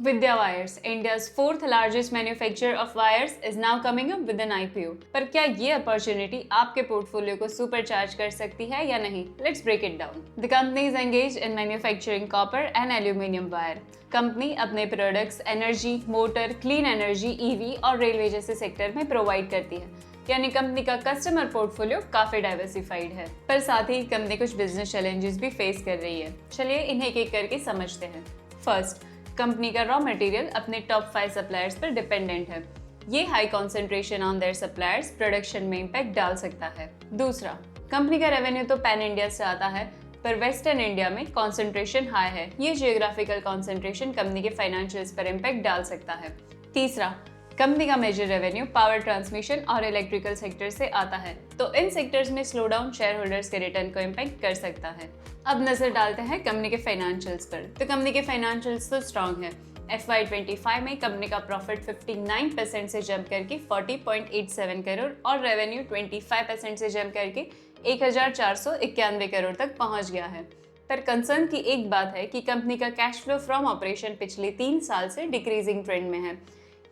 Vidya Wires, India's fourth largest manufacturer of wires, is now coming up with an IPO. पर क्या ये opportunity आपके portfolio को supercharge कर सकती है या नहीं? Let's break it down. The company is engaged in manufacturing copper and aluminium wire. Company अपने products energy, motor, clean energy, EV और रेलवे जैसे सेक्टर में प्रोवाइड करती है, यानी कंपनी का कस्टमर पोर्टफोलियो काफी डाइवर्सिफाइड है। पर साथ ही कंपनी कुछ बिजनेस चैलेंजेस भी फेस कर रही है। चलिए इन्हें एक एक करके समझते हैं। फर्स्ट, कंपनी का रॉ मटेरियल अपने टॉप 5 सप्लायर्स पर डिपेंडेंट है। ये high concentration on their suppliers production में इम्पैक्ट डाल सकता है। दूसरा, कंपनी का रेवेन्यू तो पैन इंडिया से आता है, पर वेस्टर्न इंडिया में कॉन्सेंट्रेशन हाई है। ये जियोग्राफिकल कॉन्सेंट्रेशन कंपनी के फाइनेंशियल्स पर इम्पैक्ट डाल सकता है। तीसरा, कंपनी का मेजर रेवेन्यू पावर ट्रांसमिशन और इलेक्ट्रिकल सेक्टर से आता है, तो इन सेक्टर्स में स्लो डाउन शेयर होल्डर्स के रिटर्न को इम्पैक्ट कर सकता है। अब नजर डालते हैं कंपनी के फाइनेंशियल्स पर। तो कंपनी के फाइनेंशियल्स तो स्ट्रॉन्ग है। FY25 में कंपनी का प्रॉफिट 59% से जंप करके 40.87 करोड़ और रेवेन्यू 25% से जंप करके 1491 करोड़ तक पहुंच गया है। पर कंसर्न की एक बात है कि कंपनी का कैश फ्लो फ्रॉम ऑपरेशन पिछले 3 साल से डिक्रीजिंग ट्रेंड में है।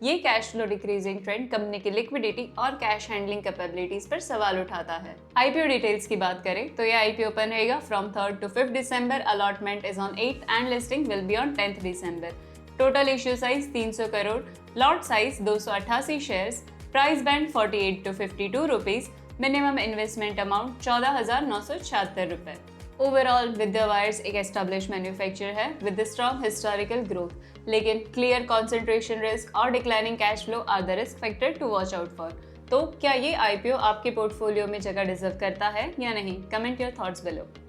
ये cash flow decreasing trend company की लिक्विडिटी और कैश हैंडलिंग कैपेबिलिटीज पर सवाल उठाता है। आईपीओ डिटेल्स की बात करें तो यह आईपीओ ओपन रहेगा from 3rd to 5th December, allotment is on 8th and listing will be on 10th December. Total issue size 300 crore, lot size 288 shares, price band 48 to 52 rupees, minimum investment amount 14,976 रुपए। Overall Vidya wires एक establish manufacturer है with strong historical growth, लेकिन clear concentration risk और declining cash flow are the risk factor to watch out for. तो क्या ये IPO आपके portfolio में जगह डिजर्व करता है या नहीं? Comment your thoughts below.